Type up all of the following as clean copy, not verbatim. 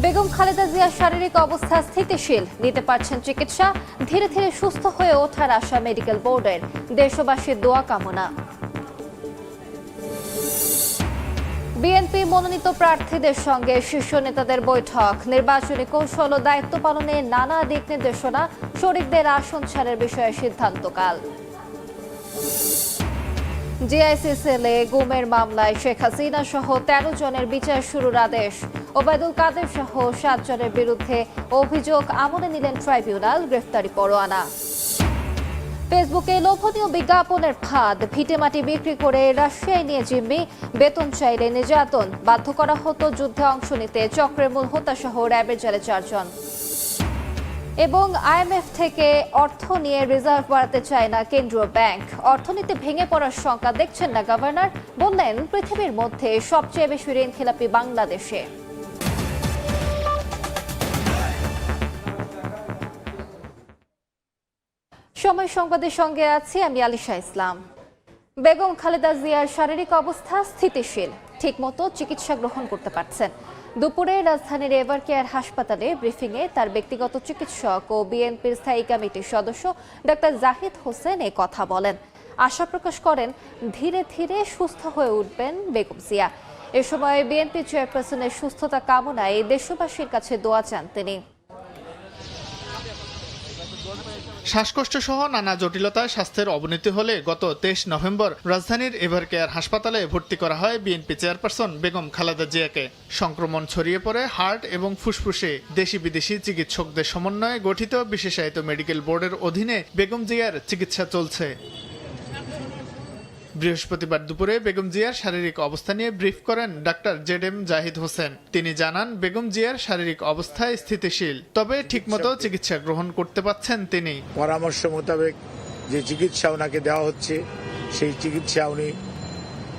বেগম খালেদা জিয়ার শারীরিক অবস্থা স্থিতিশীল, নিতে পারছেন চিকিৎসা। ধীরে ধীরে সুস্থ হয়ে ওঠার আশা মেডিকেল বোর্ডের। দেশবাসীর দোয়া কামনা। বিএনপি মনোনীত প্রার্থীদের সঙ্গে শীর্ষ নেতাদের বৈঠক। নির্বাচনী কৌশল ও দায়িত্ব পালনে নানা দিক নির্দেশনা। শরিকদের আসন ছাড়ের বিষয়ে সিদ্ধান্তকাল। জিআইসিসিএলে গুমের মামলায় শেখ হাসিনা সহ 13 জনের বিচার শুরুর আদেশ। ওবায়দুল কাদের সহ 7 জনের বিরুদ্ধে অভিযোগ আমলে নিলেন ট্রাইব্যুনাল। গ্রেফতারি পরোয়ানা। ফেসবুকে লোভনীয় বিজ্ঞাপনের ফাঁদ। ভিটেমাটি বিক্রি করে রাশিয়ায় নিয়ে জিম্মি। বেতন চাইলে নির্যাতন। বাধ্য করা হতো যুদ্ধে অংশ নিতে। চক্রের মূল হোতা সহ র্যাবের জালে 4 জন। এবং আইএমএফ থেকে অর্থ নিয়ে রিজার্ভ বাড়াতে চায় না কেন্দ্রীয় ব্যাংক। অর্থনীতি ভেঙে পড়ার শঙ্কা দেখছেন না গভর্নর। বললেন পৃথিবীর মধ্যে সবচেয়ে বেশি ঋণ খেলাপি বাংলাদেশে। সময় সংবাদের সঙ্গে আছি আমি আলিশা ইসলাম। বেগম খালেদা জিয়ার শারীরিক অবস্থা স্থিতিশীল, ঠিকমতো চিকিৎসা গ্রহণ করতে পারছেন। দুপুরে রাজধানীর এভার কেয়ার হাসপাতালে ব্রিফিংয়ে তার ব্যক্তিগত চিকিৎসক ও বিএনপির স্থায়ী কমিটির সদস্য ডক্টর জাহিদ হোসেন এই কথা বলেন। আশা প্রকাশ করেন ধীরে ধীরে সুস্থ হয়ে উঠবেন বেগম জিয়া। এ সময় বিএনপি চেয়ারপারসনের সুস্থতা কামনায় দেশবাসীর কাছে দোয়া চান তিনি। শ্বাসকষ্ট সহ নানা জটিলতায় স্বাস্থ্যের অবনতি হলে গত 23 নভেম্বর রাজধানীর এভার কেয়ার হাসপাতালে ভর্তি করা হয় বিএনপি চেয়ারপারসন বেগম খালেদা জিয়াকে। সংক্রমণ ছড়িয়ে পড়ে হার্ট এবং ফুসফুসে। দেশি বিদেশি চিকিৎসকদের সমন্বয়ে গঠিত বিশেষায়িত মেডিকেল বোর্ডের অধীনে বেগম জিয়ার চিকিৎসা চলছে। বৃহস্পতিবার দুপুরে বেগম জিয়ার শারীরিক অবস্থা নিয়ে ব্রিফ করেন ডাক্তার জেড.এম. জাহিদ হোসেন। তিনি জানান বেগম জিয়ার শারীরিক অবস্থায় স্থিতিশীল, তবে ঠিকমতো চিকিৎসা গ্রহণ করতে পারছেন তিনি। পরামর্শ মোতাবেক যে চিকিৎসা ওনাকে দেওয়া হচ্ছে সেই চিকিৎসা উনি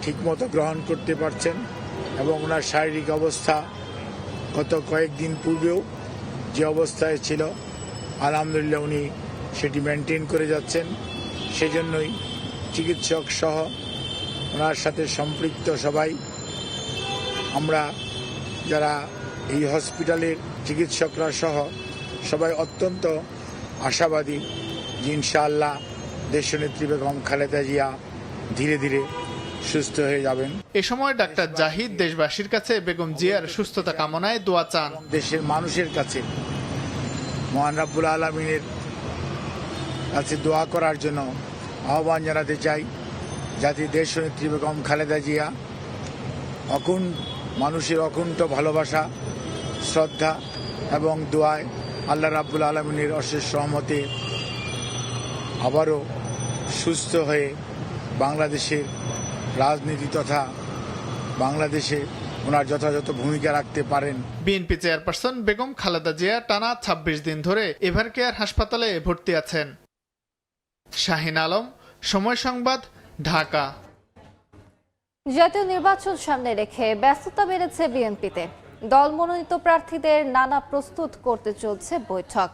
ঠিকমতো গ্রহণ করতে পারছেন এবং ওনার শারীরিক অবস্থা গত কয়েকদিন পূর্বেও যে অবস্থায় ছিল আলহামদুলিল্লাহ উনি সেটি মেনটেন করে যাচ্ছেন। সেজন্যই চিকিৎসক সহ ওনার সাথে সম্পৃক্ত সবাই আমরা যারা এই হসপিটালের চিকিৎসকরা সহ সবাই অত্যন্ত আশাবাদী যে ইনশাআল্লাহ দেশনেত্রী বেগম খালেদা জিয়া ধীরে ধীরে সুস্থ হয়ে যাবেন। এ সময় ডাক্তার জাহিদ দেশবাসীর কাছে বেগম জিয়ার সুস্থতা কামনায় দোয়া চান। দেশের মানুষের কাছে মহান রাব্বুল আলামিনের কাছে দোয়া করার জন্য আহ্বান জানাতে চাই, যাতে দেশনেত্রী বেগম খালেদা জিয়া মানুষের অকুণ্ঠ ভালোবাসা, শ্রদ্ধা এবং দোয়ায় আল্লাহ রাব্বুল আলামিনের অশেষ রহমতে আবারও সুস্থ হয়ে বাংলাদেশের রাজনীতি তথা বাংলাদেশে ওনার যথাযথ ভূমিকা রাখতে পারেন। বিএনপি চেয়ারপারসন বেগম খালেদা জিয়া টানা 26 দিন ধরে এভার কেয়ার হাসপাতালে ভর্তি আছেন। শাহিন আলম, সময় সংবাদ, ঢাকা। জাতীয় নির্বাচন সামনে রেখে ব্যস্ততা বেড়েছে বিএনপিতে। দল মনোনীত প্রার্থীদের নানা প্রস্তুত করতে চলছে বৈঠক।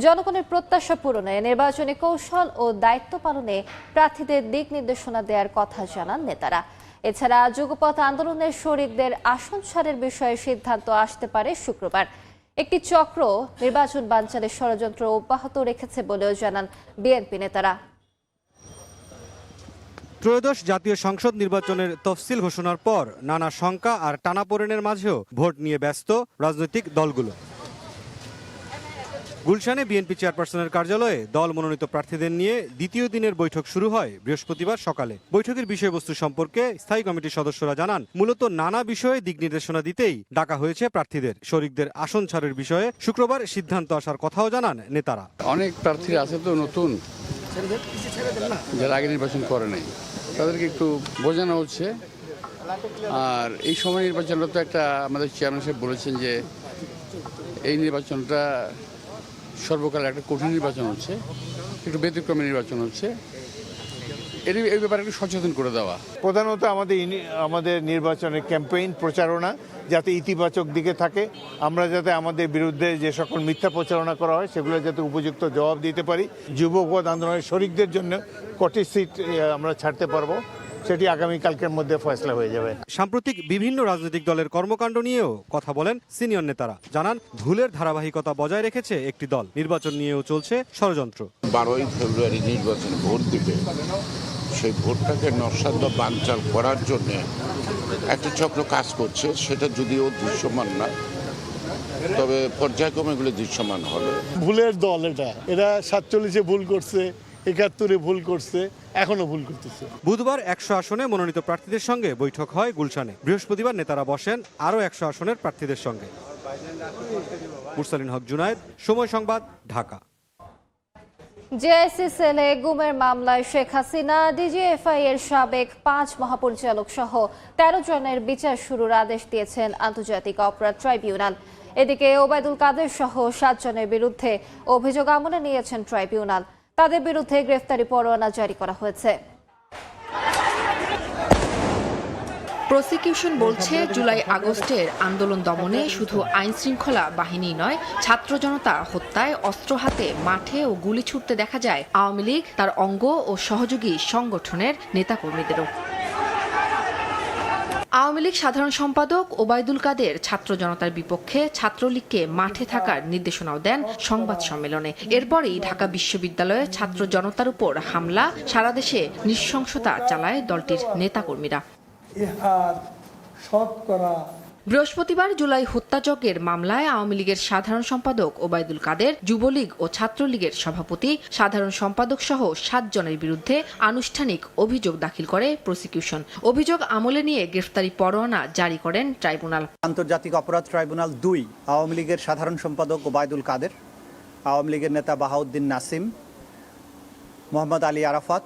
জনগণের প্রত্যাশা পূরণে নির্বাচনী কৌশল ও দায়িত্ব পালনে প্রার্থীদের দিক নির্দেশনা দেওয়ার কথা জানান নেতারা। এছাড়া যুগপৎ আন্দোলনের শরিকদের আসন ছাড়ের বিষয়ে সিদ্ধান্ত আসতে পারে শুক্রবার। একটি চক্র নির্বাচন বানচালের ষড়যন্ত্র অব্যাহত রেখেছে বলেও জানান বিএনপি নেতারা। ত্রয়োদশ জাতীয় সংসদ নির্বাচনের তফসিল ঘোষণার পর নানা শঙ্কা আর টানাপোড়েনের মাঝেও ভোট নিয়ে ব্যস্ত রাজনৈতিক দলগুলো। গুলশানে বিএনপি চেয়ারপারসনের কার্যালয়ে দল মনোনীত প্রার্থীদের নিয়ে দ্বিতীয় দিনের বৈঠক শুরু হয় বৃহস্পতিবার সকালে। বৈঠকের বিষয়বস্তু সম্পর্কে স্থায়ী কমিটির সদস্যরা জানান, মূলত নানা বিষয়ে দিক নির্দেশনা দিতেই ডাকা হয়েছে প্রার্থীদের। শরিকদের আসন ছাড়ের বিষয়ে শুক্রবার সিদ্ধান্ত আসার কথাও জানান নেতারা। অনেক প্রার্থীরা আছে তো নতুন, যারা আগে নির্বাচন করে নাই, তাদেরকে একটু বোঝানো হচ্ছে। আর এই সময় নির্বাচনটা তো একটা, আমাদের চেয়ারম্যান সাহেব বলেছেন যে এই নির্বাচনটা সর্বকালে একটা কঠিন নির্বাচন হচ্ছে, একটু ব্যতিক্রমী নির্বাচন হচ্ছে, এই ব্যাপারে একটু সচেতন করে দেওয়া। প্রধানত আমাদের নির্বাচনের ক্যাম্পেইন প্রচারণা যাতে ইতিবাচক দিকে থাকে, আমরা যাতে আমাদের বিরুদ্ধে যে সকল মিথ্যা প্রচারণা করা হয় সেগুলো যাতে উপযুক্ত জবাব দিতে পারি। যুবপথ আন্দোলনের শরিকদের জন্য কটি সিট আমরা ছাড়তে পারবো সেটি আগামীকালকের মধ্যে ফয়সলা হয়ে যাবে। সাম্প্রতিক বিভিন্ন রাজনৈতিক দলের কর্মকাণ্ড নিয়েও কথা বলেন সিনিয়র নেতারা। জানান ভুলের ধারাবাহিকতা বজায় রেখেছে একটি দল, নির্বাচন নিয়েও চলছে ষড়যন্ত্র। 12ই ফেব্রুয়ারি নির্বাচন ভোট দিবে, সেই ভোটটাকে নস্যাৎ বা বানচাল করার জন্য একটা চক্র কাজ করছে। সেটা যদিও দৃশ্যমান না, তবে পর্যায়ক্রমে এগুলো দৃশ্যমান হবে। ভুলের দল এরা 47-এ ভুল করছে, 71-এ ভুল করছে, এখনো ভুল করতেছে। বুধবার 100 আসনে মনোনীত প্রার্থীদের সঙ্গে বৈঠক হয় গুলশানে। বৃহস্পতিবার নেতারা বসেন আরও 100 আসনের প্রার্থীদের সঙ্গে। মুরসালিন হক জুনায়েদ, সময় সংবাদ, ঢাকা। জেআইসি সেলে গুমের মামলায় শেখ হাসিনা, ডিজিএফআই এর সাবেক 5 মহাপরিচালক সহ 13 জনের বিচার শুরুর আদেশ দিয়েছেন আন্তর্জাতিক অপরাধ ট্রাইব্যুনাল। এদিকে ওবায়দুল কাদের সহ 7 জনের বিরুদ্ধে অভিযোগ আমলে নিয়েছেন ট্রাইব্যুনাল। তাদের বিরুদ্ধে গ্রেফতারি পরোয়ানা জারি করা হয়েছে। প্রসিকিউশন বলছে, জুলাই আগস্টের আন্দোলন দমনে শুধু আইনশৃঙ্খলা বাহিনী নয়, ছাত্র জনতা হত্যায় অস্ত্র হাতে মাঠে ও গুলি ছুটতে দেখা যায় আওয়ামী লীগ, তার অঙ্গ ও সহযোগী সংগঠনের নেতাকর্মীদেরও। আওয়ামী লীগ সাধারণ সম্পাদক ওবায়দুল কাদের ছাত্র জনতার বিপক্ষে ছাত্রলীগকে মাঠে থাকার নির্দেশনাও দেন সংবাদ সম্মেলনে। এরপরই ঢাকা বিশ্ববিদ্যালয়ে ছাত্র জনতার উপর হামলা, সারা দেশে নৃশংসতা চালায় দলটির নেতাকর্মীরা। বৃহস্পতিবার জুলাই হত্যাযজ্ঞের মামলায় আওয়ামী লীগের সাধারণ সম্পাদক ওবায়দুল কাদের, যুবলীগ ও ছাত্রলীগের সভাপতি, সাধারণ সম্পাদক সহ 7 জনের বিরুদ্ধে আনুষ্ঠানিক অভিযোগ দাখিল করে প্রসিকিউশন। অভিযোগ আমলে নিয়ে গ্রেফতারি পরোয়ানা জারি করেন ট্রাইব্যুনাল। আন্তর্জাতিক অপরাধ ট্রাইব্যুনাল 2 আওয়ামী লীগের সাধারণ সম্পাদক ওবায়দুল কাদের, আওয়ামী লীগের নেতা বাহাউদ্দিন নাসিম, মোহাম্মদ আলী আরাফাত,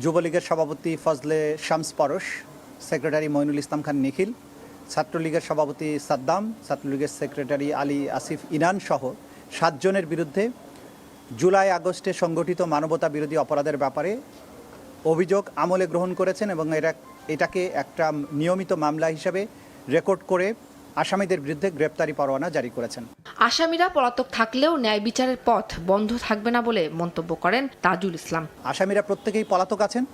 যুবলীগের সভাপতি ফজলে শামস পরশ, সেক্রেটারি মইনুল ইসলাম খান নিখিল, ছাত্রলীগের সভাপতি সাদ্দাম, ছাত্রলীগের সেক্রেটারি আলী আসিফ ইনান সহ 7 জনের বিরুদ্ধে জুলাই আগস্টে সংগঠিত মানবতা বিরোধী অপরাধের ব্যাপারে অভিযোগ আমলে গ্রহণ করেছেন এবং এটাকে একটা নিয়মিত মামলা হিসেবে রেকর্ড করে আসামিদের বিরুদ্ধে গ্রেপ্তারি পরোয়ানা জারি করেছেন। আসামিরা পলাতক থাকলেও ন্যায় বিচারের পথ বন্ধ থাকবে না বলে মন্তব্য করেন তাজুল ইসলাম। আসামিরা প্রত্যেকেই পলাতক আছেন,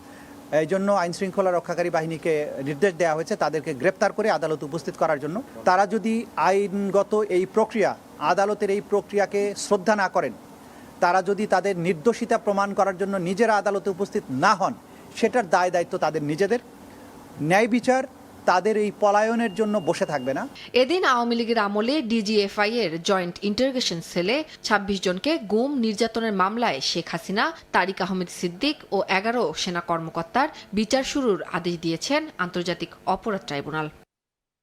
এই জন্য আইনশৃঙ্খলা রক্ষাকারী বাহিনীকে নির্দেশ দেওয়া হয়েছে তাদেরকে গ্রেপ্তার করে আদালতে উপস্থিত করার জন্য। তারা যদি আইনগত এই প্রক্রিয়া, আদালতের এই প্রক্রিয়াকে শ্রদ্ধা না করেন, তারা যদি তাদের নির্দোষিতা প্রমাণ করার জন্য নিজেরা আদালতে উপস্থিত না হন, সেটার দায় দায়িত্ব তাদের নিজেদের। ন্যায় বিচার তাদের এই পলায়নের জন্য বসে থাকবে না। এদিন আওয়ামী লীগের আমলে ডিজিএফআই এর জয়েন্ট ইন্টারোগেশন সেলে 26 জনকে গুম নির্যাতনের মামলায় শেখ হাসিনা, তারিক আহমেদ সিদ্দিক ও 11 সেনা কর্মকর্তার বিচার শুরুর আদেশ দিয়েছেন আন্তর্জাতিক অপরাধ ট্রাইব্যুনাল।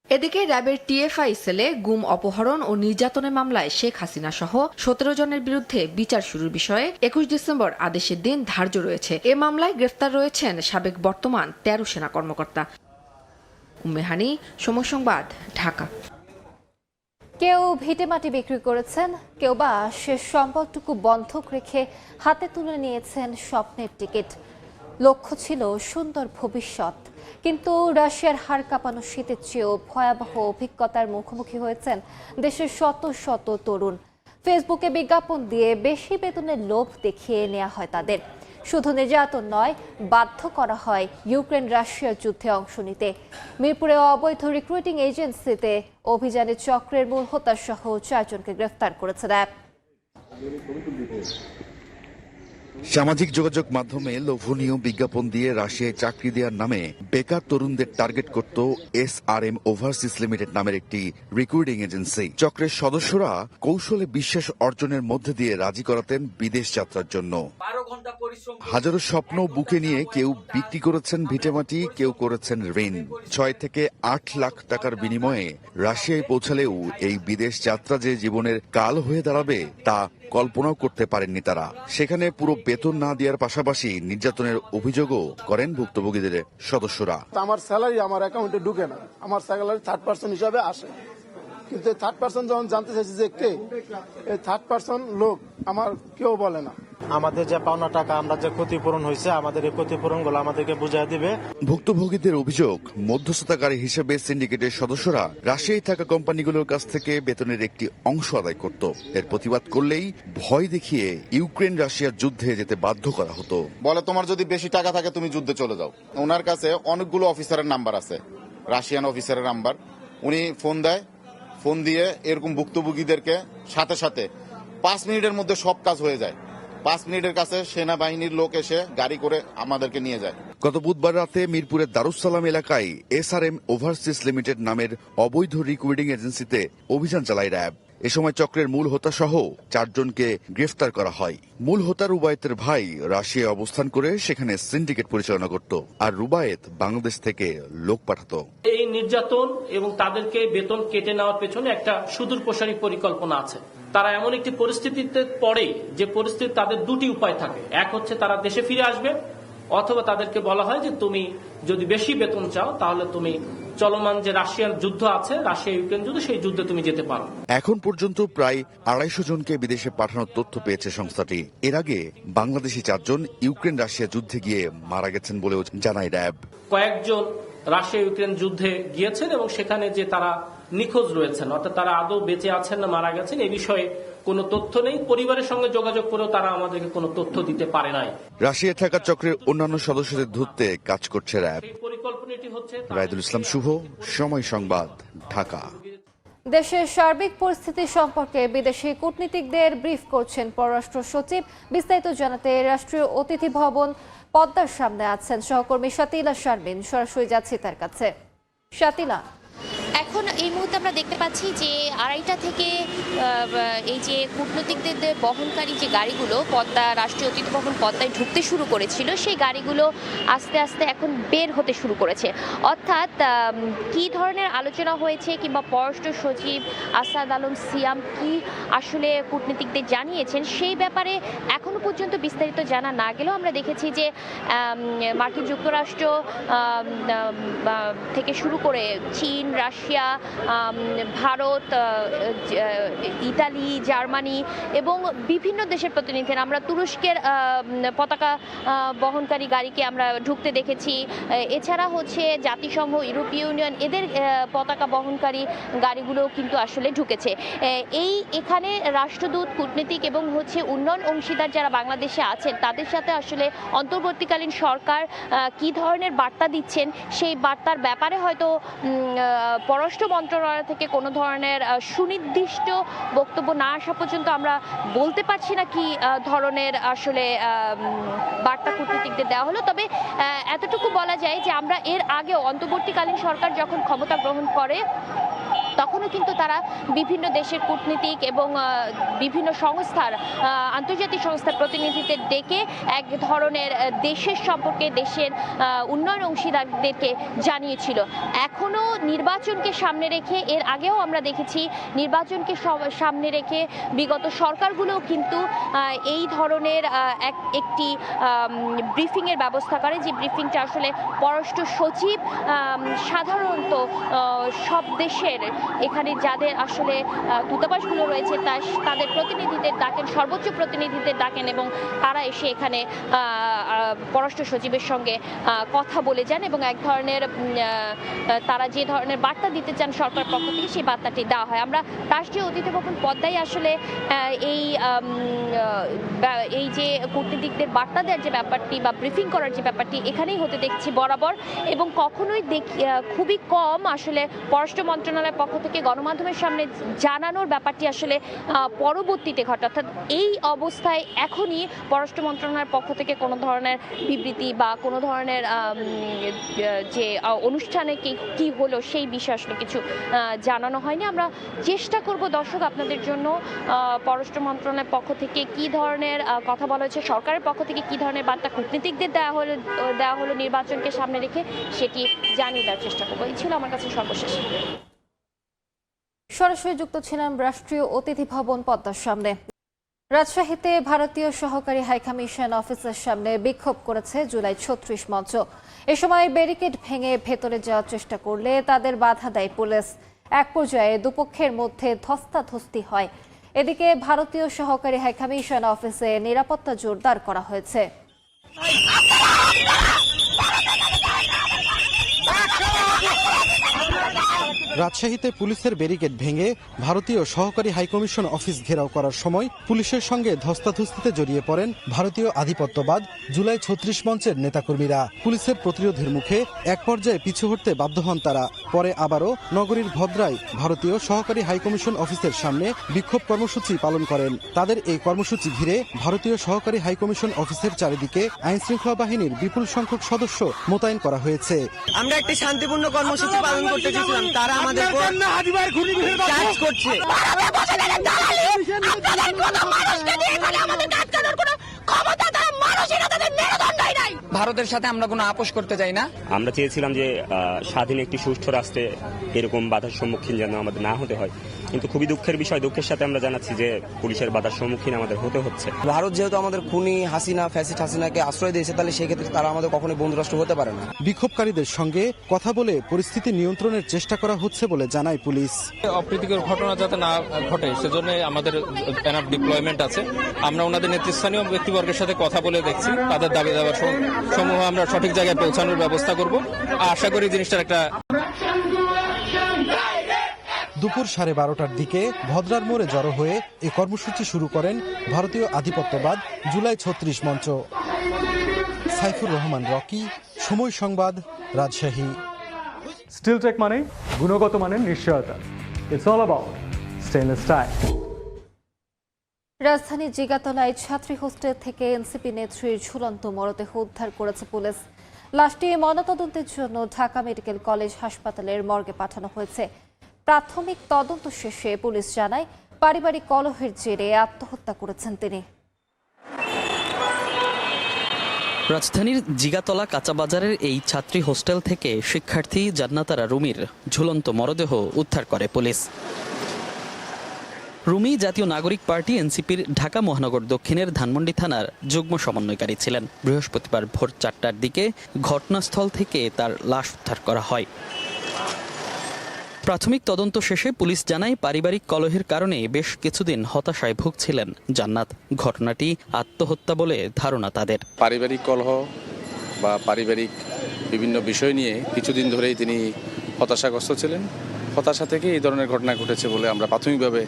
এদিকে র্যাবের টিএফআই সেলে গুম, অপহরণ ও নির্যাতনের মামলায় শেখ হাসিনা সহ 17 জনের বিরুদ্ধে বিচার শুরুর বিষয়ে 21 ডিসেম্বর আদেশের দিন ধার্য রয়েছে। এ মামলায় গ্রেফতার রয়েছেন সাবেক বর্তমান 13 সেনা কর্মকর্তা। উম্মেহানি, সময় সংবাদ, ঢাকা। কেউ ভিটেমাটি বিক্রি করেছেন, কেউ বা শেষ সম্পদটুকু বন্ধক রেখে হাতে তুলে নিয়েছেন স্বপ্নের টিকিট। লক্ষ্য ছিল সুন্দর ভবিষ্যৎ, কিন্তু রাশিয়ার হাড় কাঁপানো শীতের চেয়েও ভয়াবহ অভিজ্ঞতার মুখোমুখি হয়েছেন দেশের শত শত তরুণ। ফেসবুকে বিজ্ঞাপন দিয়ে বেশি বেতনের লোভ দেখিয়ে নেওয়া হয় তাদের। শুধু নির্যাতন নয়, বাধ্য করা হয় ইউক্রেন রাশিয়ার যুদ্ধে অংশ নিতে। মিরপুরে অবৈধ রিক্রুটিং এজেন্সিতে অভিযানে চক্রের মূল হোতা সহ 4 জনকে গ্রেফতার করেছে র্যাব। সামাজিক যোগাযোগ মাধ্যমে লোভনীয় বিজ্ঞাপন দিয়ে রাশিয়ায় চাকরি দেওয়ার নামে বেকার তরুণদের টার্গেট করত SRM ওভারসিজ লিমিটেড নামের একটি রিক্রুটিং এজেন্সি। চক্রের সদস্যরা কৌশলে বিশ্বাস অর্জনের মধ্যে দিয়ে রাজি করাতেন বিদেশ যাত্রার জন্য। হাজারো স্বপ্ন বুকে নিয়ে কেউ বিক্রি করেছেন ভিটেমাটি, কেউ করেছেন ঋণ। 6 থেকে 8 লাখ টাকার বিনিময়ে রাশিয়ায় পৌঁছালেও এই বিদেশ যাত্রা যে জীবনের কাল হয়ে দাঁড়াবে তা কল্পনাও করতে পারেননি তারা। সেখানে পুরো বেতন না দেওয়ার পাশাপাশি নির্যাতনের অভিযোগও করেন ভুক্তভোগীদের সদস্যরা। আমার স্যালারি আমার অ্যাকাউন্টে ঢুকে না, আমার স্যালারি 3rd হিসাবে আসে, কিন্তু 3rd যখন জানতে চাইছি যে কে এই 3rd লোক, আমার কেউ বলে না। আমাদের যে পাওনা টাকা আমরা যে ক্ষতিপূরণ হয়েছে আমাদের এই ক্ষতিপূরণগুলো আমাদেরকে বুঝিয়ে দিবে। ভুক্তভোগীদের অভিযোগ, মধ্যস্থতাকারী হিসেবে সিন্ডিকেটের সদস্যরা রাশিয়ায় থাকা কোম্পানিগুলোর কাছ থেকে বেতনের একটি অংশ আদায় করত। এর প্রতিবাদ করলেই ভয় দেখিয়ে ইউক্রেন রাশিয়ার যুদ্ধে যেতে বাধ্য করা হতো। বলে তোমার যদি বেশি টাকা থাকে তুমি যুদ্ধে চলে যাও। ওনার কাছে অনেকগুলো অফিসারের নাম্বার আছে, রাশিয়ান অফিসারের নাম্বার। উনি ফোন দেয়, ফোন দিয়ে এরকম ভুক্তভোগীদেরকে সাথে সাথে 5 মিনিটের মধ্যে সব কাজ হয়ে যায়। 5 মিনিটের কাছে সেনাবাহিনীর লোক এসে গাড়ি করে আমাদেরকে নিয়ে যায়। গত বুধবার রাতে মিরপুরের দারুসালাম এলাকায় SRM ওভারসিজ লিমিটেড নামের অবৈধ রিক্রুটিং এজেন্সিতে অভিযান চালায় র্যাব। এ সময় চক্রের মূল হোতা সহ 4 জনকে গ্রেফতার করা হয়। মূল হোতা রুবায়েতের ভাই রাশিয়ায় অবস্থান করে সেখানে সিন্ডিকেট পরিচালনা করত, আর রুবায়েত বাংলাদেশ থেকে লোক পাঠাতো। এই নির্যাতন এবং তাদেরকে বেতন কেটে নেওয়ার পেছনে একটা সুদূরপ্রসারী পরিকল্পনা আছে। তারা এমন একটি পরিস্থিতিতে পড়ে যে পরিস্থিতি তাদের দুটি উপায় থাকে। এক হচ্ছে তারা দেশে ফিরে আসবে, অথবা তাদেরকে বলা হয় যে তুমি যদি বেশি বেতন চাও তাহলে তুমি চলমান যে রাশিয়ার যুদ্ধ আছে, রাশিয়া ইউক্রেন যুদ্ধ, সেই যুদ্ধে তুমি যেতে পারো। এখন পর্যন্ত প্রায় 250 জনকে বিদেশে পাঠানোর তথ্য পেয়েছে সংস্থাটি। এর আগে বাংলাদেশি 4 জন ইউক্রেন রাশিয়া যুদ্ধে গিয়ে মারা গেছেন বলেও জানায় র্যাব। কয়েকজন রাশিয়া ইউক্রেন যুদ্ধে গিয়েছেন এবং সেখানে যে তারা নিখোঁজ রয়েছেন, অর্থাৎ তারা আদৌ বেঁচে আছেন না মারা গেছেন এই বিষয়ে কোনো তথ্য নেই। পরিবারের সঙ্গে যোগাযোগ করেও তারা আমাদেরকে কোনো তথ্য দিতে পারে নাই। রাশিয়া থাকা চক্রের অন্যান্য সদস্যদের ধরতে কাজ করছে র্যাব। পরিকল্পনাটি হচ্ছে রায়দুল ইসলাম শুভ, সময় সংবাদ, ঢাকা। দেশের সার্বিক পরিস্থিতি সম্পর্কে বিদেশি কূটনীতিকদের ব্রিফ করছেন পররাষ্ট্র সচিব। বিস্তারিত জানাতে রাষ্ট্রীয় অতিথি ভবন পদ্মার সামনে আছেন সহকর্মী শাতিলা শারমিন। সরাসরি যাচ্ছি তার কাছে। শাতিলা, এখন এই মুহূর্তে আমরা দেখতে পাচ্ছি যে 2:30 থেকে এই যে কূটনীতিকদের বহনকারী যে গাড়িগুলো পদ্মা রাষ্ট্রীয় অতিথি ভবন পদ্মায় ঢুকতে শুরু করেছিল, সেই গাড়িগুলো আস্তে আস্তে এখন বের হতে শুরু করেছে। অর্থাৎ কি ধরনের আলোচনা হয়েছে কিংবা পররাষ্ট্র সচিব আসাদ আলম সিয়াম কি আসলে কূটনীতিকদের জানিয়েছেন সেই ব্যাপারে এখনো পর্যন্ত বিস্তারিত জানা না গেলেও আমরা দেখেছি যে মার্কিন যুক্তরাষ্ট্র থেকে শুরু করে চীন, রাশিয়া, ভারত, ইতালি, জার্মানি এবং বিভিন্ন দেশের প্রতিনিধিরা, আমরা তুরস্কের পতাকা বহনকারী গাড়িকে আমরা ঢুকতে দেখেছি। এছাড়া হচ্ছে জাতিসংঘ, ইউরোপীয় ইউনিয়ন, এদের পতাকা বহনকারী গাড়িগুলো কিন্তু আসলে ঢুকেছে। এখানে রাষ্ট্রদূত, কূটনীতিক এবং হচ্ছে উন্নয়ন অংশীদার যারা বাংলাদেশে আছেন তাদের সাথে আসলে অন্তর্বর্তীকালীন সরকার কি ধরনের বার্তা দিচ্ছেন সেই বার্তার ব্যাপারে হয়তো পররাষ্ট্র মন্ত্রণালয় থেকে কোনো ধরনের সুনির্দিষ্ট বক্তব্য না আসা পর্যন্ত আমরা বলতে পারছি না কি ধরনের আসলে বার্তা কূটনীতিকদের দেওয়া হলো। তবে এতটুকু বলা যায় যে আমরা এর আগেও অন্তর্বর্তীকালীন সরকার যখন ক্ষমতা গ্রহণ করে তখনও কিন্তু তারা বিভিন্ন দেশের কূটনীতিক এবং বিভিন্ন সংস্থার, আন্তর্জাতিক সংস্থার প্রতিনিধিদের ডেকে এক ধরনের দেশের সম্পর্কে, দেশের উন্নয়ন অংশীদারদেরকে জানিয়েছিল। এখনও নির্বাচনকে সামনে রেখে, এর আগেও আমরা দেখেছি নির্বাচনকে সামনে রেখে বিগত সরকারগুলোও কিন্তু এই ধরনের একটি ব্রিফিংয়ের ব্যবস্থা করে, যে ব্রিফিংটা আসলে পররাষ্ট্র সচিব সাধারণত সব দেশের এখানে যাদের আসলে দূতাবাসগুলো রয়েছে তাদের প্রতিনিধিদের ডাকেন, সর্বোচ্চ প্রতিনিধিদের ডাকেন এবং তারা এসে এখানে পররাষ্ট্র সচিবের সঙ্গে কথা বলে যান এবং এক ধরনের তারা যে ধরনের বার্তা দিতে চান সরকার পক্ষ থেকে সেই বার্তাটি দেওয়া হয়। আমরা রাষ্ট্রীয় অতিথি ভবন পদ্মায় আসলে এই যে কূটনীতিকদের বার্তা দেওয়ার যে ব্যাপারটি বা ব্রিফিং করার যে ব্যাপারটি এখানেই হতে দেখছি বরাবর, এবং কখনোই খুবই কম আসলে পররাষ্ট্র মন্ত্রণালয়ের পক্ষ থেকে গণমাধ্যমের সামনে জানানোর ব্যাপারটি আসলে পরবর্তীতে ঘটে। অর্থাৎ এই অবস্থায় এখনই পররাষ্ট্র মন্ত্রণালয়ের পক্ষ থেকে কোনো ধরনের বিবৃতি বা কোনো ধরনের যে অনুষ্ঠানে কি হলো সেই বিষয়ে আসলে কিছু জানানো হয়নি। আমরা চেষ্টা করব দর্শক আপনাদের জন্য পররাষ্ট্র মন্ত্রণালয়ের পক্ষ থেকে কি ধরনের কথা বলা হয়েছে, সরকারের পক্ষ থেকে কি ধরনের বার্তা কূটনীতিকদের দেওয়া হলো নির্বাচনকে সামনে রেখে সেটি জানিয়ে দেওয়ার চেষ্টা করবো। এই ছিল আমার কাছে সর্বশেষ। সরাসরি যুক্ত ছিলাম রাষ্ট্রীয় অতিথি ভবন পদ্মার সামনে। রাজশাহীতে ভারতীয় সহকারী হাইকমিশন অফিসের সামনে বিক্ষোভ করেছে জুলাই 36 মঞ্চ। এ সময় ব্যারিকেড ভেঙে ভেতরে যাওয়ার চেষ্টা করলে তাদের বাধা দেয় পুলিশ। এক পর্যায়ে দুপক্ষের মধ্যে ধস্তাধস্তি হয়। এদিকে ভারতীয় সহকারী হাইকমিশন অফিসে নিরাপত্তা জোরদার করা হয়েছে। রাজশাহীতে পুলিশের ব্যারিকেড ভেঙে ভারতীয় সহকারী হাইকমিশন অফিস ঘেরাও করার সময় পুলিশের সঙ্গে ধস্তাধস্তিতে জড়িয়ে পড়েন ভারতীয় আধিপত্যবাদ জুলাই ৩৬ মঞ্চের নেতাকর্মীরা। পুলিশের প্রতিরোধের মুখে এক পর্যায়ে পিছু হটতে বাধ্য হন তারা। পরে আবারও নগরীর ভদ্রায় ভারতীয় সহকারী হাইকমিশন অফিসের সামনে বিক্ষোভ কর্মসূচি পালন করেন। তাদের এই কর্মসূচি ঘিরে ভারতীয় সহকারী হাইকমিশন অফিসের চারিদিকে আইনশৃঙ্খলা বাহিনীর বিপুল সংখ্যক সদস্য মোতায়েন করা হয়েছে। আমরা একটি শান্তিপূর্ণ কর্মসূচি পালন করতে চেয়েছিলাম, তারা আমাদের কাজ করছে। ভারতের সাথে আমরা কোনো আপোষ করতে চাই না। আমরা চেয়েছিলাম যে স্বাধীন একটি সুষ্ঠু রাষ্ট্রে এরকম বাধার সম্মুখীন যেন আমাদের না হতে হয়, কিন্তু খুবই দুঃখের বিষয়, দুঃখের সাথে আমরা জানাচ্ছি যে পুলিশের বাধার সম্মুখীন আমাদের হতে হচ্ছে। ভারত যেহেতু আমাদের খুনি হাসিনা ফ্যাসিস্ট হাসিনাকে আশ্রয় দিয়েছে, তাহলে সেক্ষেত্রে তারা আমাদের কখনোই বন্ধু রাষ্ট্র হতে পারে না। বিক্ষোভকারীদের সঙ্গে কথা বলে পরিস্থিতি নিয়ন্ত্রণের চেষ্টা করা হচ্ছে বলে জানায় পুলিশ। অপ্রীতিকর ঘটনা যাতে না ঘটে সেজন্য আমাদের এনাফ ডিপ্লয়মেন্ট আছে। আমরা ওনাদের নেতৃস্থানীয় ব্যক্তিবর্গের সাথে কথা বলে দেখছি, তাদের দাবি দাবার সমূহ আমরা সঠিক জায়গায় পৌঁছানোর ব্যবস্থা করব। আশা করি জিনিসটার একটা। দুপুর 12:30টার দিকে ভদ্রার মোড়ে জড়ো হয়ে এ কর্মসূচি শুরু করেন ভারতীয় আধিপত্যবাদ জুলাই ৩৬ মঞ্চ। সাইফুর রহমান রকি, সময় সংবাদ, রাজশাহী। স্টিলটেক মানে গুণগত মানের নিশ্চয়তা। It's all about stainless style. রাজধানীর জিগাতলায় ছাত্রী হোস্টেল থেকে এনসিপি নেত্রীর ঝুলন্ত মরদেহ উদ্ধার করেছে পুলিশ। লাশটি ময়নাতদন্তের জন্য ঢাকা মেডিকেল কলেজ হাসপাতালের মর্গে পাঠানো হয়েছে। প্রাথমিক তদন্ত শেষে পুলিশ জানায় পারিবারিক কলহের জেরে আত্মহত্যা করেছেন তিনি। রাজধানীর জিগাতলা কাঁচাবাজারের এই ছাত্রী হোস্টেল থেকে শিক্ষার্থী জান্নাতারা রুমির ঝুলন্ত মরদেহ উদ্ধার করে পুলিশ। রুমি জাতীয় নাগরিক পার্টি এনসিপির ঢাকা মহানগর দক্ষিণের ধানমন্ডি থানার যুগ্ম সমন্বয়কারী ছিলেন। বৃহস্পতিবার ভোর 4টার দিকে ঘটনাস্থল থেকে তার লাশ উদ্ধার করা হয়। প্রাথমিক তদন্ত শেষে পুলিশ জানায় পারিবারিক কলহের কারণে বেশ কিছুদিন হতাশায় ভুগছিলেন জান্নাত। ঘটনাটি আত্মহত্যা বলে ধারণা তাদের। পারিবারিক কলহ বা পারিবারিক বিভিন্ন বিষয় নিয়ে কিছুদিন ধরেই তিনি হতাশাগ্রস্ত ছিলেন। হতাশা থেকে এই ধরনের ঘটনা ঘটেছে বলে আমরা প্রাথমিকভাবে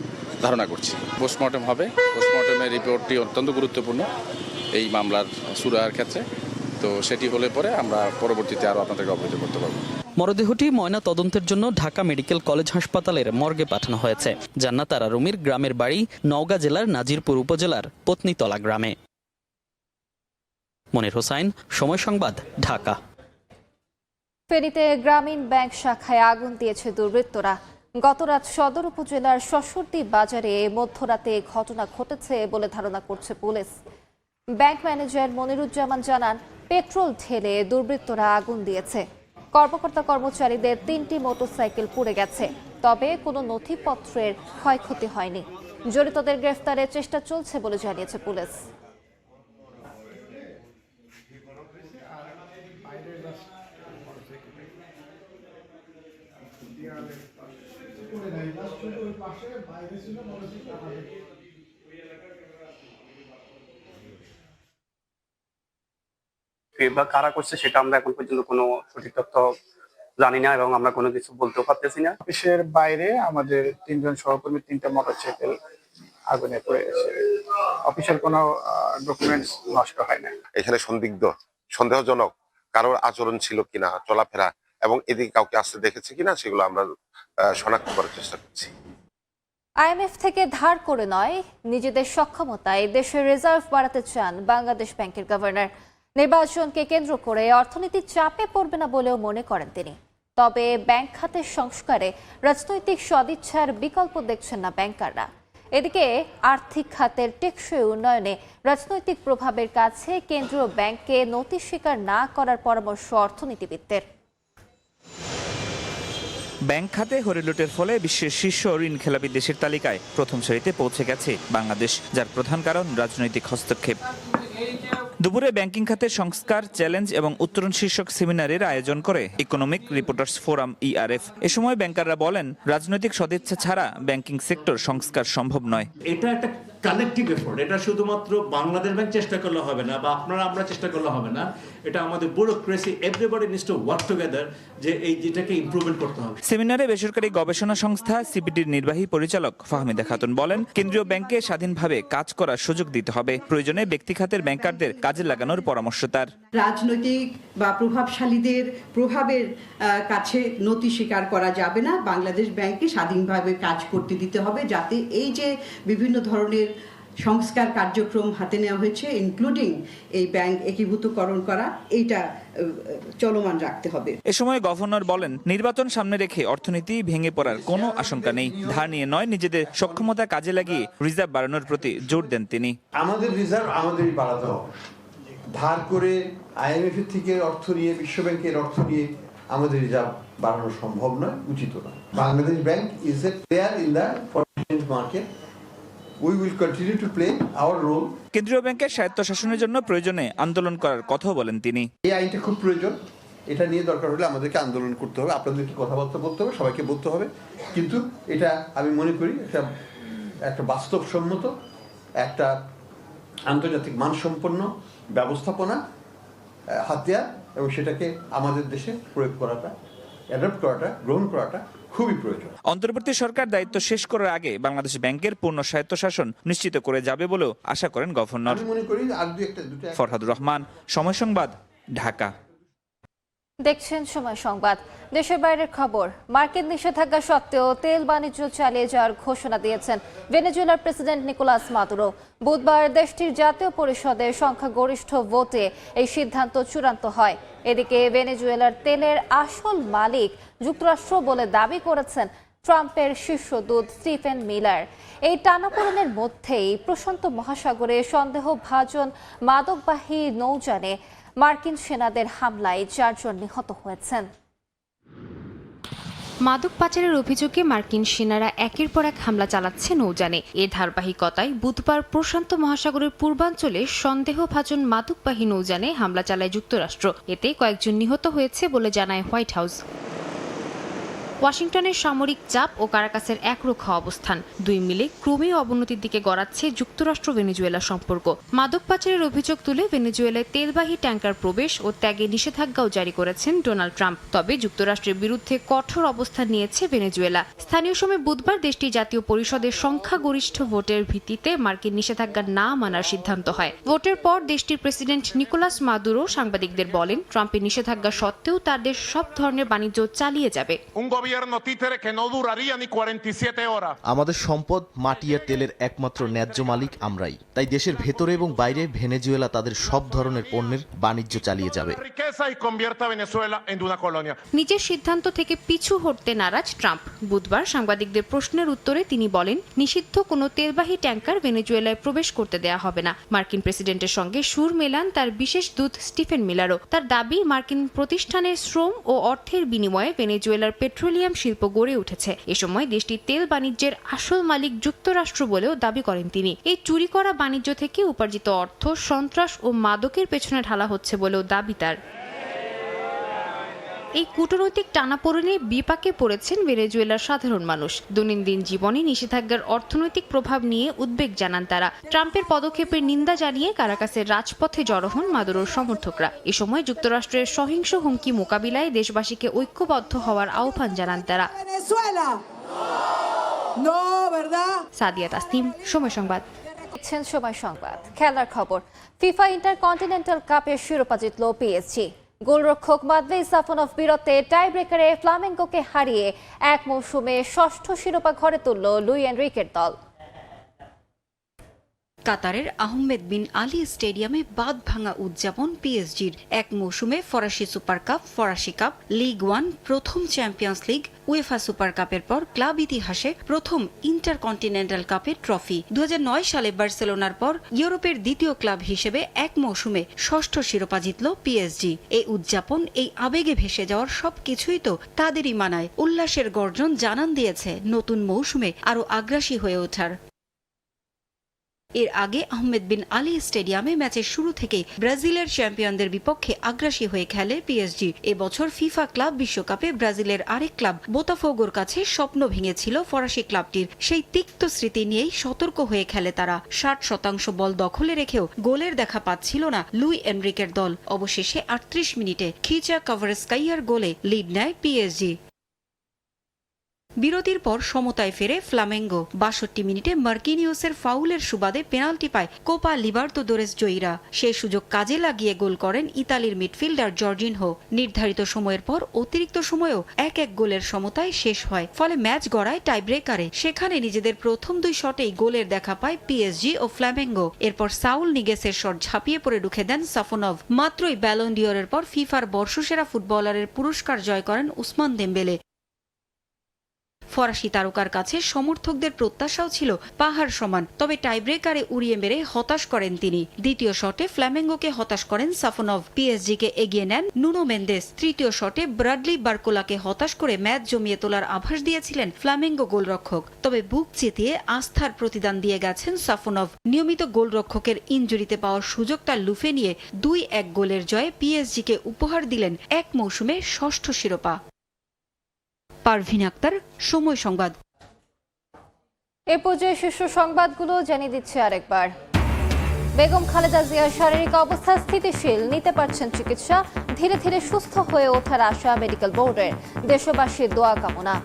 ধারণা করছি। পোস্টমর্টেম হবে, পোস্টমর্টেমের রিপোর্টটি অত্যন্ত গুরুত্বপূর্ণ এই মামলার সুরাহার ক্ষেত্রে। তো সেটি হলে পরে আমরা পরবর্তীতে আরও আপনাদেরকে অবহিত করতে পারব। মরদেহটি ময়না তদন্তের জন্য ঢাকা মেডিকেল কলেজ হাসপাতালের মর্গে পাঠানো হয়েছে। জান্নাতারা রুমির গ্রামের বাড়ি নওগাঁ জেলার নাজিরপুর উপজেলার পত্নীতলা গ্রামে। মনির হোসাইন, সময় সংবাদ, ঢাকা। ফেনীতে গ্রামীণ ব্যাংক শাখায় আগুন দিয়েছে দুর্বৃত্তরা। গতরাত সদর উপজেলার শশুরদী বাজারে মধ্যরাতে ঘটনা ঘটেছে বলে ধারণা করছে পুলিশ। ব্যাংক ম্যানেজার মনিরুজ্জামান জানান, পেট্রোল ঢেলে দুর্বৃত্তরা আগুন দিয়েছে। কর্মকর্তা কর্মচারীদের 3টি মোটরসাইকেল পুড়ে গেছে, তবে কোনো নথিপত্রের ক্ষয়ক্ষতি হয়নি। জড়িতদের গ্রেফতারের চেষ্টা চলছে বলে জানিয়েছে পুলিশ। বা কারা করছে সেটা আমরা এখন পর্যন্ত কোনো সঠিক তথ্য জানি না এবং আমরা কোনো কিছু বলতেও পারতেছি না। অফিসের বাইরে আমাদের 3জন সহকর্মীর 3টা মোটরসাইকেল আগুনে পড়ে গেছে। অফিসের কোনো ডকুমেন্টস নষ্ট হয় না। এখানে সন্দেহজনক কারোর আচরণ ছিল কিনা, চলাফেরা এবং এদিকে কাউকে আসতে দেখেছে কিনা সেগুলো আমরা শনাক্ত করার চেষ্টা করছি। আইএমএফ থেকে ধার করে নয়, নিজেদের সক্ষমতায় দেশের রিজার্ভ বাড়াতে চান বাংলাদেশ ব্যাংকের গভর্নর। নির্বাচনকে কেন্দ্র করে অর্থনীতির চাপে পড়বে না বলেও মনে করেন তিনি। তবে ব্যাংক খাতের সংস্কারে রাজনৈতিক সদিচ্ছার বিকল্প দেখছেন না ব্যাংকাররা। এদিকে আর্থিক খাতের টেকসই উন্নয়নে রাজনৈতিক প্রভাবের কাছে কেন্দ্রীয় ব্যাংককে নতি স্বীকার না করার পরামর্শ অর্থনীতিবিদদের। ব্যাংক খাতে হরিলুটের ফলে বিশ্বের শীর্ষ ঋণ খেলাপি দেশের তালিকায় প্রথম সারিতে পৌঁছে গেছে বাংলাদেশ, যার প্রধান কারণ রাজনৈতিক হস্তক্ষেপ। দুপুরে ব্যাংকিং খাতের সংস্কার, চ্যালেঞ্জ এবং উত্তরণ শীর্ষক সেমিনারের আয়োজন করে ইকোনমিক রিপোর্টার্স ফোরাম ইআরএফ। এ সময় ব্যাংকাররা বলেন, রাজনৈতিক সদিচ্ছা ছাড়া ব্যাংকিং সেক্টর সংস্কার সম্ভব নয়। এটা একটা কালেকটিভ এফোর্ট। এটা শুধুমাত্র বাংলাদেশ ব্যাংক চেষ্টা করলে হবে না বা আপনারা আমরা চেষ্টা করলে হবে না। এটা আমাদের bureaucracy, everybody needs to work together যে এই যেটাকে ইমপ্রুভমেন্ট করতে হবে। সেমিনারে বেসরকারি গবেষণা সংস্থা সিপিডির নির্বাহী পরিচালক ফাহমিদা খাতুন বলেন, কেন্দ্রীয় ব্যাংকে স্বাধীনভাবে কাজ করার সুযোগ দিতে হবে। প্রয়োজনে ব্যক্তি খাতের ব্যাংকারদের কাজে লাগানোর পরামর্শ তার। রাজনৈতিক বা প্রভাবশালীদের প্রভাবের কাছে নতি স্বীকার করা যাবে না। বাংলাদেশ ব্যাংকে স্বাধীনভাবে কাজ করতে দিতে হবে, যাতে এই যে বিভিন্ন ধরনের সংস্কার কার্যক্রম হাতে নেওয়া হয়েছে, ইনক্লুডিং এই ব্যাংক একীভূতকরণ করা, এইটা চলমান রাখতে হবে। এ সময় গভর্নর বলেন, নির্বাচন সামনে রেখে অর্থনীতি ভেঙে পড়ার কোনো আশঙ্কা নেই। ধার নিয়ে নয়, নিজেদের সক্ষমতা কাজে লাগিয়ে রিজার্ভ বাড়ানোর প্রতি জোর দেন তিনি। আমাদের রিজার্ভ আমাদেরই বাড়াতে হবে। ধার করে IMF এর থেকে অর্থ নিয়ে, বিশ্বব্যাংকের অর্থ নিয়ে আমাদের রিজার্ভ বাড়ানো সম্ভব নয়, উচিত নয়। Bangladesh bank is a player in the foreign market. We will continue to play our role. কেন্দ্রীয় ব্যাংকের স্বায়ত্তশাসনের জন্য প্রয়োজনে আন্দোলন করার কথাও বলেন তিনি। এই আইনটা খুব প্রয়োজন। এটা নিয়ে দরকার হলে আমাদেরকে আন্দোলন করতে হবে, আপনাদেরকে কথাবার্তা বলতে হবে, সবাইকে বলতে হবে। কিন্তু এটা আমি মনে করি একটা বাস্তবসম্মত, একটা আন্তর্জাতিক মানসম্পন্ন ব্যবস্থাপনা হাতিয়ার, এবং সেটাকে আমাদের দেশে প্রয়োগ করাটা, অ্যাডপ্ট করাটা, গ্রহণ করাটা খুবই প্রয়োজন। অন্তর্বর্তী সরকার দায়িত্ব শেষ করার আগে বাংলাদেশ ব্যাংকের পূর্ণ স্বায়ত্তশাসন নিশ্চিত করে যাবে বলেও আশা করেন গভর্নর। ফরহাদুর রহমান, সময় সংবাদ, ঢাকা। দেখছেন সময় সংবাদ। দেশের বাইরের খবর। মার্কিন নিষেধাজ্ঞা সত্ত্বেও তেল বাণিজ্য চালিয়ে যাওয়ার ঘোষণা দিয়েছেন ভেনেজুয়েলার প্রেসিডেন্ট নিকোলাস মাদুরো। বুধবার দেশটির জাতীয় পরিষদের সংখ্যাগরিষ্ঠ ভোটে এই সিদ্ধান্ত চূড়ান্ত হয়। এদিকে ভেনেজুয়েলার তেলের আসল মালিক যুক্তরাষ্ট্র বলে দাবি করেছেন ট্রাম্পের শীর্ষদূত স্টিফেন মিলার। এই টানাপোড়েনের মধ্যেই প্রশান্ত মহাসাগরে সন্দেহভাজন মাদকবাহী নৌযানে মার্কিন সেনাদের হামলায় 4 জন নিহত হয়েছেন। মাদক পাচারের অভিযোগে মার্কিন সেনারা একের পর এক হামলা চালাচ্ছে নৌযানে। এর ধারাবাহিকতায় বুধবার প্রশান্ত মহাসাগরের পূর্বাঞ্চলে সন্দেহভাজন মাদকবাহী নৌযানে হামলা চালায় যুক্তরাষ্ট্র। এতে কয়েকজন নিহত হয়েছে বলে জানায় হোয়াইট হাউস। ওয়াশিংটনের সামরিক চাপ ও কারাকাসের একরোখা অবস্থান, দুই মিলে ক্রমেই অবনতির দিকে গড়াচ্ছে যুক্তরাষ্ট্র ভেনেজুয়েলা সম্পর্ক। মাদক পাচারের অভিযোগ তুলে ভেনেজুয়েলায় তেলবাহী ট্যাঙ্কার প্রবেশ ও ত্যাগে নিষেধাজ্ঞাও জারি করেছেন ডোনাল্ড ট্রাম্প। তবে যুক্তরাষ্ট্রের বিরুদ্ধে কঠোর অবস্থান নিয়েছে ভেনেজুয়েলা। স্থানীয় সময় বুধবার দেশটির জাতীয় পরিষদের সংখ্যাগরিষ্ঠ ভোটের ভিত্তিতে মার্কিন নিষেধাজ্ঞা না মানার সিদ্ধান্ত হয়। ভোটের পর দেশটির প্রেসিডেন্ট নিকোলাস মাদুরো সাংবাদিকদের বলেন, ট্রাম্পের নিষেধাজ্ঞা সত্ত্বেও তার দেশ সব ধরনের বাণিজ্য চালিয়ে যাবে। আমাদের সম্পদ, মাটি আর তেলের একমাত্র ন্যায্য মালিক আমরাই। তাই দেশের ভেতরে এবং বাইরে ভেনেজুয়েলা তাদের সব ধরনের পণ্যের বাণিজ্য চালিয়ে যাবে। নিজের সিদ্ধান্ত থেকে পিছু হটতে নারাজ ট্রাম্প। বুধবার সাংবাদিকদের প্রশ্নের উত্তরে তিনি বলেন, নিষিদ্ধ কোনো তেলবাহী ট্যাঙ্কার ভেনেজুয়েলায় প্রবেশ করতে দেয়া হবে না। মার্কিন প্রেসিডেন্টের সঙ্গে সুর মেলান তার বিশেষ দূত স্টিফেন মিলারও। তার দাবি, মার্কিন প্রতিষ্ঠানের শ্রম ও অর্থের বিনিময়ে ভেনেজুয়েলার পেট্রোলিয়াম শিল্প গড়ে উঠেছে। এ সময় দেশটির তেল বাণিজ্যের আসল মালিক যুক্তরাষ্ট্র বলেও দাবি করেন তিনি। এই চুরি করা বাণিজ্য থেকে উপার্জিত অর্থ সন্ত্রাস ও মাদকের পেছনে ঢালা হচ্ছে বলেও দাবি তার। এই কূটনৈতিক টানাপোড়েনে বিপাকে পড়েছেন ভেনেজুয়েলার সাধারণ মানুষ। দৈনন্দিন জীবনে নিষেধাজ্ঞার অর্থনৈতিক প্রভাব নিয়ে উদ্বেগ জানান তারা। ট্রাম্পের পদক্ষেপের নিন্দা জানিয়ে কারাকাসের রাজপথে জড়ো হন মাদুরোর সমর্থকরা। এ সময় যুক্তরাষ্ট্রের সহিংস হুমকি মোকাবিলায় দেশবাসীকে ঐক্যবদ্ধ হওয়ার আহ্বান জানান তারা। সাদিয়া তাসনিম, সময় সংবাদ। সময় সংবাদ। খেলার খবর। ফিফা ইন্টারকন্টিনেন্টাল কাপের শিরোপা জিতল পিএসজি। গোলরক্ষক মাদভেই সাফনভ বিরতে টাই ব্রেকারে ফ্লামেঙ্গোকে হারিয়ে এক মৌসুমে 6ষ্ঠ শিরোপা ঘরে তুলল লুই এনরিকের দল। কাতারের আহমেদ বিন আলী স্টেডিয়ামে বাঁধ ভাঙা উদযাপন পিএসজির। এক মৌসুমে ফরাসি সুপার কাপ, ফরাসি কাপ, লিগ 1, প্রথম চ্যাম্পিয়ন্স লিগ, উয়েফা সুপার কাপের পর ক্লাব ইতিহাসে প্রথম ইন্টারকন্টিনেন্টাল কাপের ট্রফি। 2009 সালে বার্সেলোনার পর ইউরোপের দ্বিতীয় ক্লাব হিসেবে এক মৌসুমে 6ষ্ঠ শিরোপা জিতল পিএসজি। এই উদযাপন, এই আবেগে ভেসে যাওয়ার সবকিছুই তো তাদেরই মানায়। উল্লাসের গর্জন জানান দিয়েছে নতুন মৌসুমে আরও আগ্রাসী হয়ে ওঠার। এর আগে আহমেদ বিন আলী স্টেডিয়ামে ম্যাচের শুরু থেকে ব্রাজিলের চ্যাম্পিয়নদের বিপক্ষে আগ্রাসী হয়ে খেলে পিএসজি। এবছর ফিফা ক্লাব বিশ্বকাপে ব্রাজিলের আরেক ক্লাব বোতাফোগোর কাছে স্বপ্ন ভেঙেছিল ফরাসি ক্লাবটির। সেই তিক্ত স্মৃতি নিয়েই সতর্ক হয়ে খেলে তারা। 60% বল দখলে রেখেও গোলের দেখা পাচ্ছিল না লুই এনরিকের দল। অবশেষে 38 মিনিটে খিচা কাভারেস্কাইয়ার গোলে লিড নেয় পিএসজি। বিরতির পর সমতায় ফেরে ফ্লামেঙ্গো। 62 মিনিটে মার্কিনিউসের ফাউলের সুবাদে পেনাল্টি পায় কোপা লিবার্তাদোরেস জয়ীরা। সেই সুযোগ কাজে লাগিয়ে গোল করেন ইতালির মিডফিল্ডার জর্জিনহো। নির্ধারিত সময়ের পর অতিরিক্ত সময়েও 1-1 গোলের সমতায় শেষ হয়। ফলে ম্যাচ গড়ায় টাইব্রেকারে। সেখানে নিজেদের প্রথম 2 শটেই গোলের দেখা পায় পিএসজি ও ফ্লামেঙ্গো। এরপর সাউল নিগেসের শট ঝাঁপিয়ে পড়ে রুখে দেন সাফোনভ। মাত্রই ব্যালন ডিওরের পর ফিফার বর্ষসেরা ফুটবলারের পুরস্কার জয় করেন উসমান দেমবেলে। ফরাসি তারকার কাছে সমর্থকদের প্রত্যাশাও ছিল পাহাড় সমান, তবে টাইব্রেকারে উড়িয়ে মেরে হতাশ করেন তিনি। দ্বিতীয় শটে ফ্ল্যামেঙ্গোকে হতাশ করেন সাফোনভ। পিএসজিকে এগিয়ে নেন নুনো মেন্দেস। তৃতীয় শটে ব্রাডলি বার্কোলাকে হতাশ করে ম্যাচ জমিয়ে তোলার আভাস দিয়েছিলেন ফ্ল্যামেঙ্গো গোলরক্ষক। তবে বুক চিতিয়ে আস্থার প্রতিদান দিয়ে গেছেন সাফোনভ। নিয়মিত গোলরক্ষকের ইনজুরিতে পাওয়ার সুযোগটা লুফে নিয়ে 2-1 গোলের জয়ে পিএসজিকে উপহার দিলেন এক মৌসুমে 6ষ্ঠ শিরোপা। পারভিন আক্তার, সময় সংবাদ। এ পর্যায়ে শীর্ষ সংবাদগুলো জানিয়ে দিচ্ছে আরেকবার। বেগম খালেদা জিয়ার শারীরিক অবস্থা স্থিতিশীল, নিতে পারছেন চিকিৎসা। ধীরে ধীরে সুস্থ হয়ে ওঠার আশা মেডিকেল বোর্ডের। দেশবাসীর দোয়া কামনা।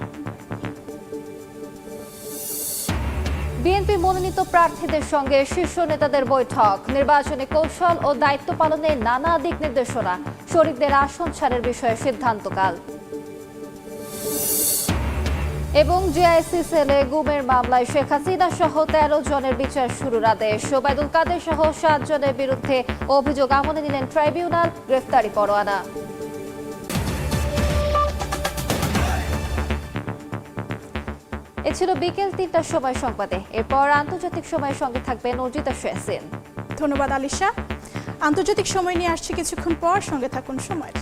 বিএনপি মনোনীত প্রার্থীদের সঙ্গে শীর্ষ নেতাদের বৈঠক। নির্বাচনী কৌশল ও দায়িত্ব পালনে নানা দিক নির্দেশনা। শরীফদের আসন ছাড়ের বিষয়ে সিদ্ধান্তকাল। এবং জিআইসি সেলে গুমের মামলায় শেখ হাসিনা সহ 13 জনের বিচার শুরুর আদেশ। ওবায়দুল কাদের সহ 7 জনের বিরুদ্ধে অভিযোগ আমলে নিলেন ট্রাইব্যুনাল, গ্রেফতারি পরোয়ানা। এ ছিল বিকেল 3টার সময় সংবাদে। এরপর আন্তর্জাতিক সময়ের সঙ্গে থাকবেন অর্জিতা শেসিন। ধন্যবাদ আলিশা। আন্তর্জাতিক সময় নিয়ে আসছে কিছুক্ষণ পর, সঙ্গে থাকুন সময়।